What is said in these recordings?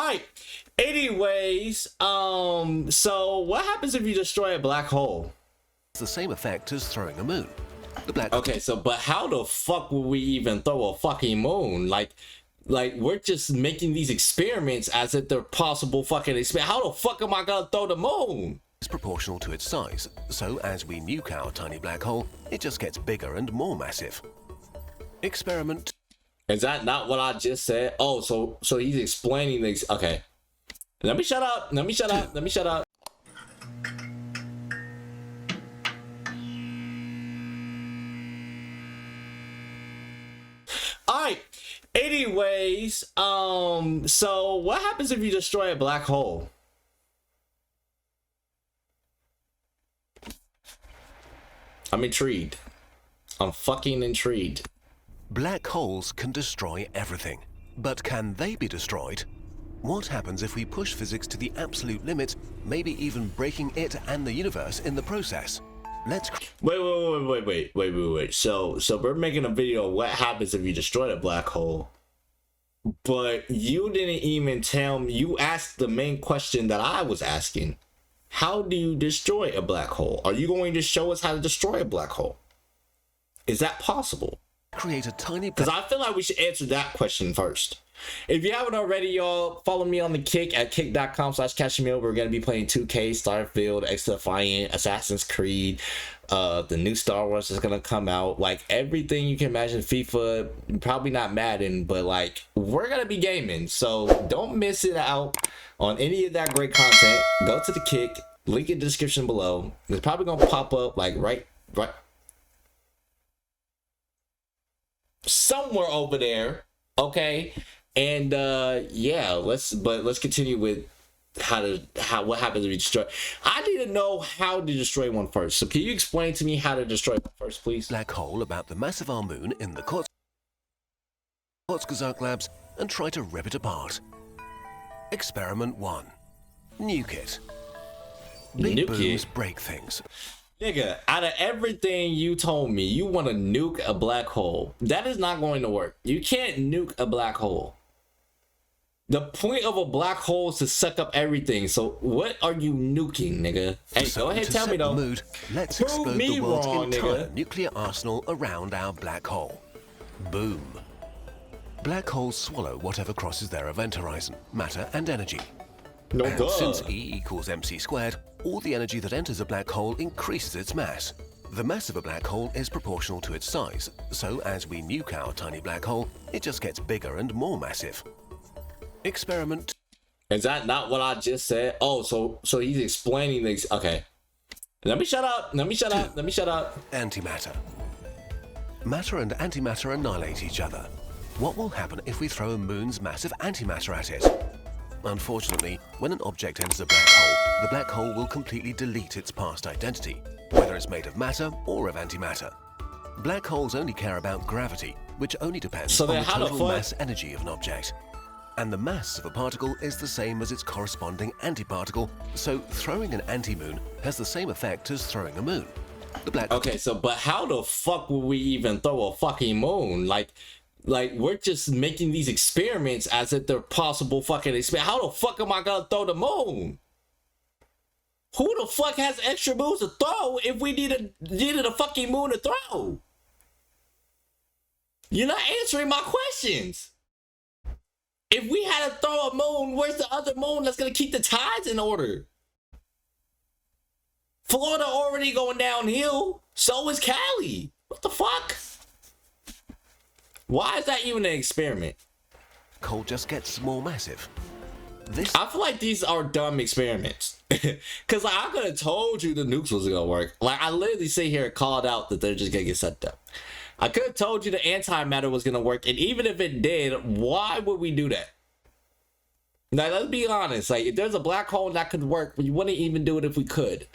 Alright. Anyways, so what happens if you destroy a black hole? It's the same effect as throwing a moon. The black Okay, so but how the fuck would we even throw a fucking moon? Like we're just making these experiments as if they're possible fucking experiments. How the fuck am I gonna throw the moon? is proportional to its size, so as we nuke our tiny black hole, it just gets bigger and more massive. Experiment. Is that not what I just said? Oh, so he's explaining this. Okay. Let me shut up. Let me shut up. Let me shut up. Alright. Anyways, so what happens if you destroy a black hole? I'm intrigued. I'm fucking intrigued. Black holes can destroy everything, but can they be destroyed? What happens if we push physics to the absolute limit, maybe even breaking it and the universe in the process? Let's wait. So we're making a video of what happens if you destroy a black hole. But you didn't even tell me, you asked the main question that I was asking. How do you destroy a black hole? Are you going to show us how to destroy a black hole? Is that possible? Create a tiny... Because I feel like we should answer that question first. If you haven't already, y'all, follow me on the Kick at kick.com/Kashuhmill. We're going to be playing 2K, Starfield, X-Defiant, Assassin's Creed. The new Star Wars is going to come out. Like, everything you can imagine. FIFA, probably not Madden, but, like, we're going to be gaming. So, don't miss it out on any of that great content. Go to the Kick. Link in the description below. It's probably going to pop up, like, right somewhere over there. Okay. And yeah, let's continue with what happens if you destroy. I need to know how to destroy one first. So can you explain to me how to destroy one first, please? Black hole about the mass of our moon in the Kurzgesagt labs and try to rip it apart. Experiment 1. Nuke it. Big booms break things. Nigga, out of everything you told me, you want to nuke a black hole. That is not going to work. You can't nuke a black hole. The point of a black hole is to suck up everything. So what are you nuking, nigga? Hey, So go ahead, to tell set me though. the mood, let's Prove explode me the world's wrong, entire nigga. nuclear arsenal around our black hole. Boom. Black holes swallow whatever crosses their event horizon, matter and energy. No And duh. since E equals mc squared, all the energy that enters a black hole increases its mass. The mass of a black hole is proportional to its size, so as we nuke our tiny black hole, it just gets bigger and more massive. Experiment. Is that not what I just said? Oh, so he's explaining this. Okay. Let me shut up. Let me shut up. Let me shut up. Antimatter. Matter and antimatter annihilate each other. What will happen if we throw a moon's massive antimatter at it? Unfortunately, when an object enters a black hole, the black hole will completely delete its past identity, whether it's made of matter or of antimatter. Black holes only care about gravity, which only depends on the total mass energy of an object. And the mass of a particle is the same as its corresponding antiparticle, so throwing an anti-moon has the same effect as throwing a moon. The black Okay, so but how the fuck would we even throw a fucking moon? Like we're just making these experiments as if they're possible fucking experiments. How the fuck am I gonna throw the moon? Who the fuck has extra moons to throw if we needed a fucking moon to throw? You're not answering my questions. If we had to throw a moon, where's the other moon that's gonna keep the tides in order? Florida already going downhill, so is Cali. What the fuck? Why is that even an experiment? hole just gets more massive. I feel like these are dumb experiments. Because like, I could have told you the nukes was gonna work. Like, I literally sit here and called out that they're just gonna get set up. I could have told you the antimatter was gonna work, and even if it did, why would we do that? Now, let's be honest. Like, if there's a black hole that could work, we wouldn't even do it if we could.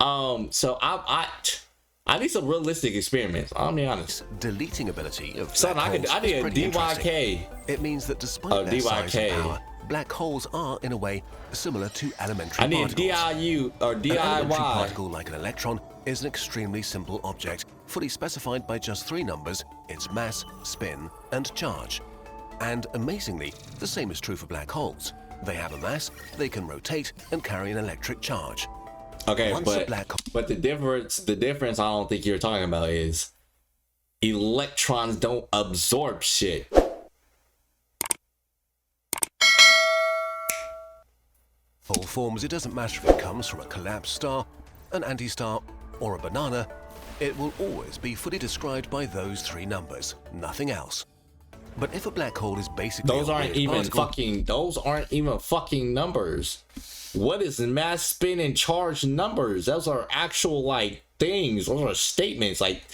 So I need some realistic experiments. I'll be honest. Deleting ability of Son, black holes I need a DYK. It means that despite their size and power, black holes are, in a way, similar to elementary particles. I need a DIU or DIY. An elementary particle like an electron is an extremely simple object, fully specified by just 3 numbers, its mass, spin, and charge. And amazingly, the same is true for black holes. They have a mass, they can rotate, and carry an electric charge. Okay, Once a black hole... but the difference I don't think you're talking about is electrons don't absorb shit. Hole forms, it doesn't matter if it comes from a collapsed star, an anti-star, or a banana, it will always be fully described by those three numbers, nothing else. But if a black hole is basically those aren't even fucking numbers. What is mass, spin, and charge numbers? Those are actual like things. Those are statements. Like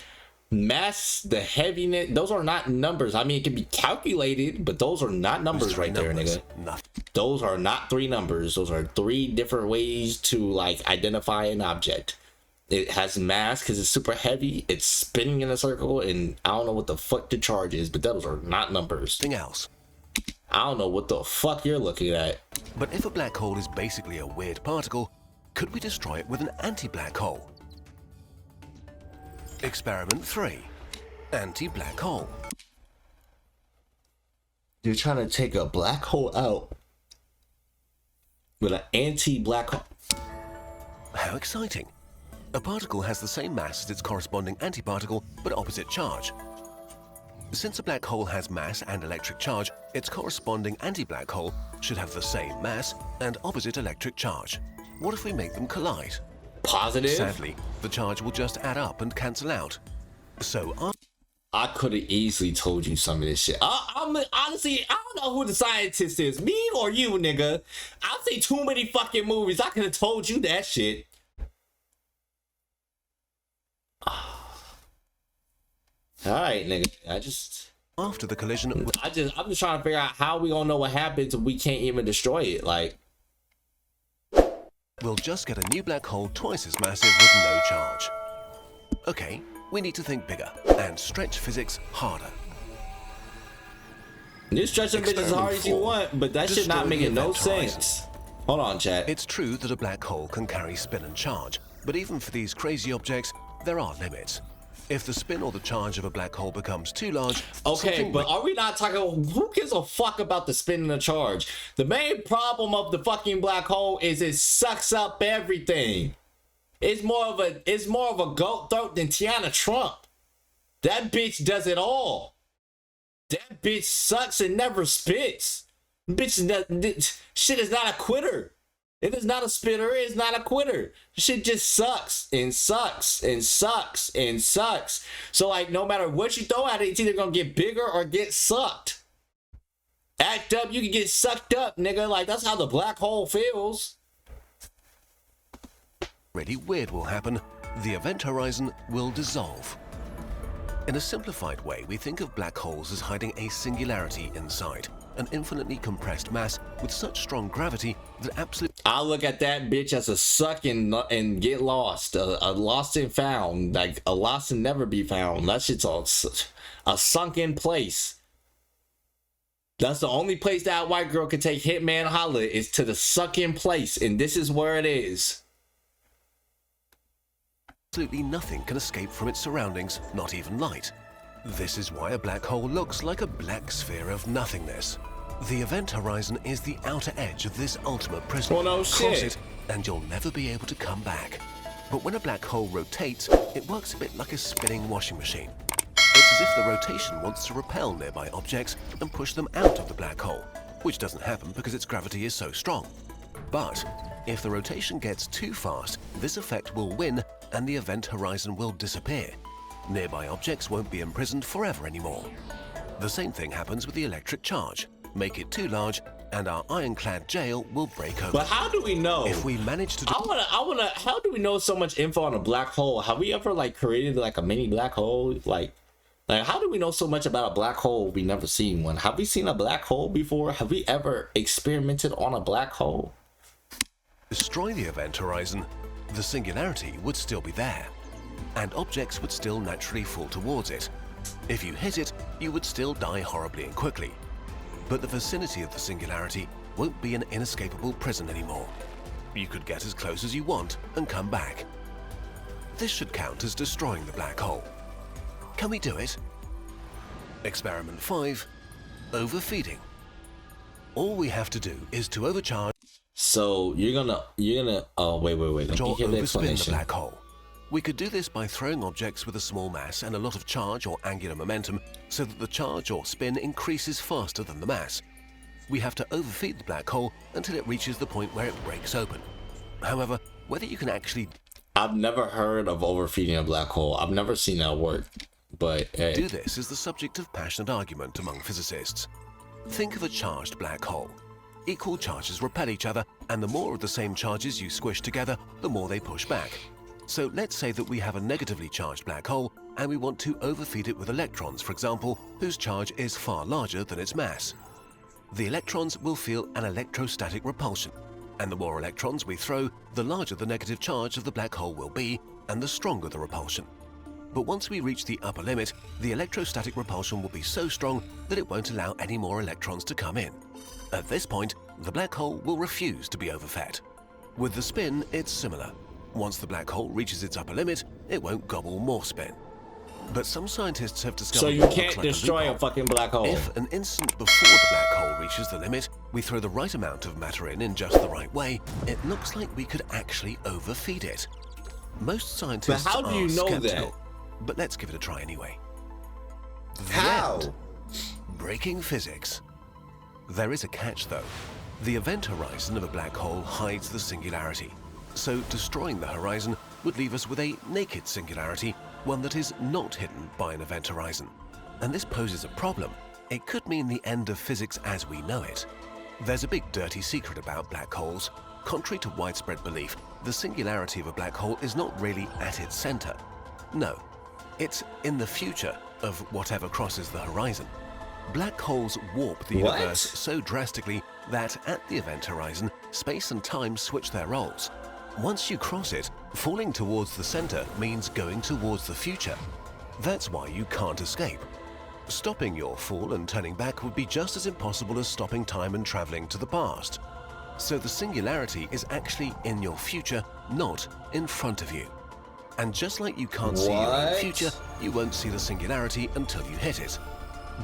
mass, the heaviness, those are not numbers. I mean, it can be calculated, but those are not numbers right there, nigga. Those are not three numbers. Those are three different ways to like identify an object. It has mass because it's super heavy. It's spinning in a circle, and I don't know what the fuck the charge is, but those are not numbers. Nothing else. I don't know what the fuck you're looking at. But if a black hole is basically a weird particle, could we destroy it with an anti-black hole? Experiment 3. Anti-black hole. You're trying to take a black hole out with an anti-black hole. How exciting. A particle has the same mass as its corresponding antiparticle, but opposite charge. Since a black hole has mass and electric charge, its corresponding anti-black hole should have the same mass and opposite electric charge. What if we make them collide? Positive? Sadly, the charge will just add up and cancel out. So I could have easily told you some of this shit. Honestly, I don't know who the scientist is, me or you, nigga. I've seen too many fucking movies. I could have told you that shit. Alright, nigga. after the collision... I'm just trying to figure out how we gonna know what happens if we can't even destroy it. Like, we'll just get a new black hole twice as massive with no charge. Okay, we need to think bigger and stretch physics harder. You stretch them bitches as hard as you want, but that shit not making no sense. Hold on, chat. It's true that a black hole can carry spin and charge, but even for these crazy objects, there are limits. If the spin or the charge of a black hole becomes too large... Okay, but are we not talking... Who gives a fuck about the spin and the charge? The main problem of the fucking black hole is it sucks up everything. It's more of a goat throat than Tiana Trump. That bitch does it all. That bitch sucks and never spits. Shit is not a quitter. If it's not a spitter, it's not a quitter. Shit just sucks and sucks and sucks and sucks. So like, no matter what you throw at it, it's either gonna get bigger or get sucked. Act up, you can get sucked up, nigga. Like, that's how the black hole feels. Really weird will happen. The event horizon will dissolve. In a simplified way, we think of black holes as hiding a singularity inside, an infinitely compressed mass with such strong gravity that absolute... I look at that bitch as a suck and get lost, a lost and found, like a lost and never be found. That shit's a sunken place. That's the only place that white girl can take Hitman Holla is to the sunken place, and this is where it is. Absolutely nothing can escape from its surroundings, not even light. This is why a black hole looks like a black sphere of nothingness. The event horizon is the outer edge of this ultimate prison. Well, no Cross shit. it, and you'll never be able to come back. But when a black hole rotates, it works a bit like a spinning washing machine. It's as if the rotation wants to repel nearby objects and push them out of the black hole, which doesn't happen because its gravity is so strong. But if the rotation gets too fast, this effect will win and the event horizon will disappear. Nearby objects won't be imprisoned forever anymore. The same thing happens with the electric charge. Make it too large and our ironclad jail will break open. But how do we know? If we manage to... how do we know so much info on a black hole? Have we ever like created like a mini black hole? Like how do we know so much about a black hole we never seen one? Have we seen a black hole before? Have we ever experimented on a black hole? Destroy the event horizon, the singularity would still be there, and objects would still naturally fall towards it. If you hit it, you would still die horribly and quickly. But the vicinity of the singularity won't be an inescapable prison anymore. You could get as close as you want and come back. This should count as destroying the black hole. Can we do it? Experiment 5. Overfeeding. All we have to do is to overcharge So you're gonna. Oh wait. Let me or hear the overspin the explanation. black hole. We could do this by throwing objects with a small mass and a lot of charge or angular momentum so that the charge or spin increases faster than the mass. We have to overfeed the black hole until it reaches the point where it breaks open. However, whether you can actually I've never heard of overfeeding a black hole. I've never seen that work. But hey. do this is the subject of passionate argument among physicists. Think of a charged black hole. Equal charges repel each other, and the more of the same charges you squish together, the more they push back. So let's say that we have a negatively charged black hole, and we want to overfeed it with electrons, for example, whose charge is far larger than its mass. The electrons will feel an electrostatic repulsion, and the more electrons we throw, the larger the negative charge of the black hole will be, and the stronger the repulsion. But once we reach the upper limit, the electrostatic repulsion will be so strong that it won't allow any more electrons to come in. At this point, the black hole will refuse to be overfed. With the spin, it's similar. Once the black hole reaches its upper limit, it won't gobble more spin. But some scientists have discovered So you what can't looks like destroy a loophole. fucking black hole. If an instant before the black hole reaches the limit, we throw the right amount of matter in just the right way, it looks like we could actually overfeed it. Most scientists But how do you are know skeptical, but let's give it a try anyway. The How? end. Breaking physics. There is a catch though. The event horizon of a black hole hides the singularity. So destroying the horizon would leave us with a naked singularity, one that is not hidden by an event horizon. And this poses a problem. It could mean the end of physics as we know it. There's a big dirty secret about black holes. Contrary to widespread belief, the singularity of a black hole is not really at its center. No, it's in the future of whatever crosses the horizon. Black holes warp the What? universe so drastically that at the event horizon, space and time switch their roles. Once you cross it, falling towards the center means going towards the future. That's why you can't escape. Stopping your fall and turning back would be just as impossible as stopping time and traveling to the past. So the singularity is actually in your future, not in front of you. And just like you can't see your own What? future, you won't see the singularity until you hit it.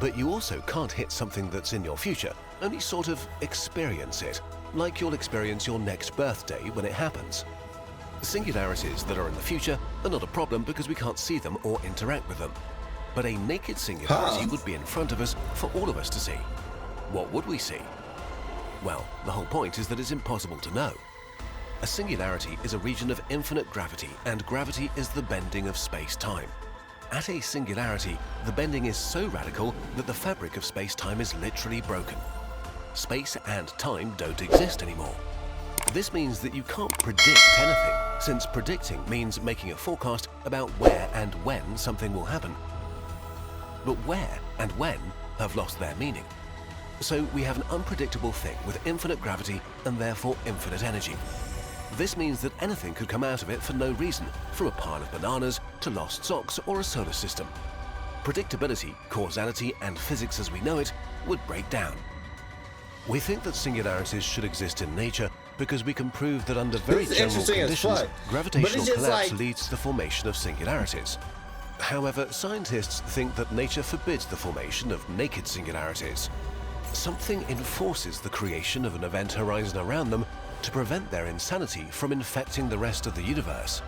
But you also can't hit something that's in your future, only sort of experience it, like you'll experience your next birthday when it happens. Singularities that are in the future are not a problem because we can't see them or interact with them. But a naked singularity Huh. would be in front of us for all of us to see. What would we see? Well, the whole point is that it's impossible to know. A singularity is a region of infinite gravity, and gravity is the bending of space-time. At a singularity, the bending is so radical that the fabric of space-time is literally broken. Space and time don't exist anymore. This means that you can't predict anything, since predicting means making a forecast about where and when something will happen. But where and when have lost their meaning. So we have an unpredictable thing with infinite gravity and therefore infinite energy. This means that anything could come out of it for no reason, from a pile of bananas to lost socks or a solar system. Predictability, causality, and physics as we know it would break down. We think that singularities should exist in nature because we can prove that under very This is general interesting as conditions, fuck. But gravitational it's just collapse like- leads to the formation of singularities. However, scientists think that nature forbids the formation of naked singularities. Something enforces the creation of an event horizon around them to prevent their insanity from infecting the rest of the universe.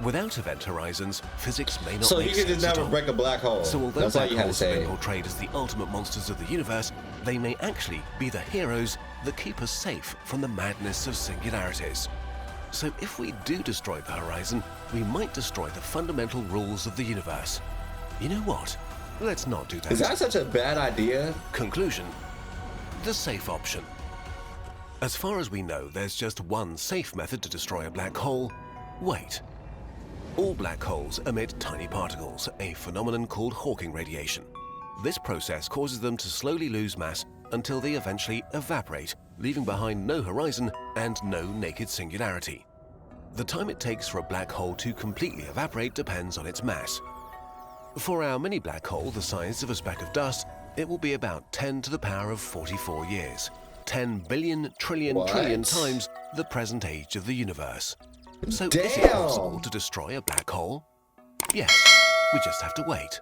Without event horizons, physics may not So make you could just sense at never all. break a black hole. So although That's all black you had to holes have say. been portrayed as the ultimate monsters of the universe, they may actually be the heroes that keep us safe from the madness of singularities. So if we do destroy the horizon, we might destroy the fundamental rules of the universe. You know what? Let's not do that. Is that such a bad idea? Conclusion: the safe option. As far as we know, there's just one safe method to destroy a black hole: wait. All black holes emit tiny particles, a phenomenon called Hawking radiation. This process causes them to slowly lose mass until they eventually evaporate, leaving behind no horizon and no naked singularity. The time it takes for a black hole to completely evaporate depends on its mass. For our mini black hole the size of a speck of dust, it will be about 10 to the power of 44 years. 10 billion trillion What? trillion times the present age of the universe. So is it Damn. possible to destroy a black hole? Yes, we just have to wait.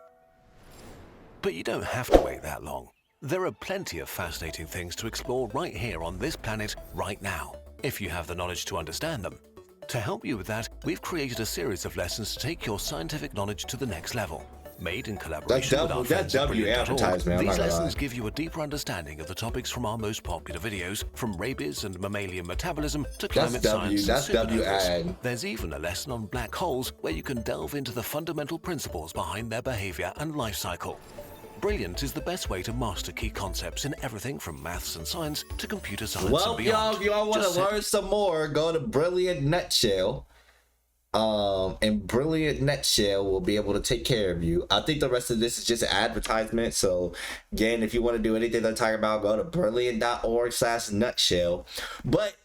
But you don't have to wait that long. There are plenty of fascinating things to explore right here on this planet right now, if you have the knowledge to understand them. To help you with that, we've created a series of lessons to take your scientific knowledge to the next level. Made in collaboration with our friends at Brilliant.org, these lessons give you a deeper understanding of the topics from our most popular videos, from rabies and mammalian metabolism to climate science and supernovas. There's even a lesson on black holes where you can delve into the fundamental principles behind their behavior and life cycle. Brilliant is the best way to master key concepts in everything from maths and science to computer science and beyond. If y'all want to learn some more, go to Brilliant Nutshell. And Brilliant Nutshell will be able to take care of you. I think the rest of this is just an advertisement. So again, if you want to do anything they're talking about, go to brilliant.org/nutshell. But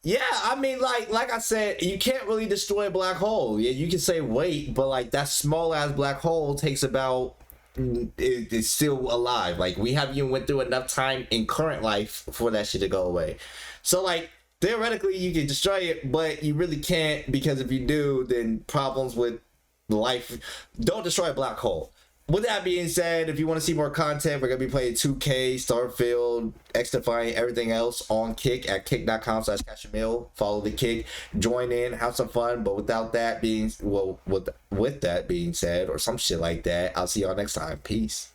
yeah, I mean, like I said, you can't really destroy a black hole. Yeah, you can say wait, but like that small ass black hole takes about, it's still alive. Like we haven't even went through enough time in current life for that shit to go away. So like theoretically you can destroy it, but you really can't, because if you do, then problems with life. Don't destroy a black hole. With that being said, if you want to see more content, we're going to be playing 2K, Starfield, X-Defiant, everything else on Kick at kick.com/Kashuhmill. Follow the Kick, join in, have some fun. But without that being, with that being said, or some shit like that, I'll see y'all next time. Peace.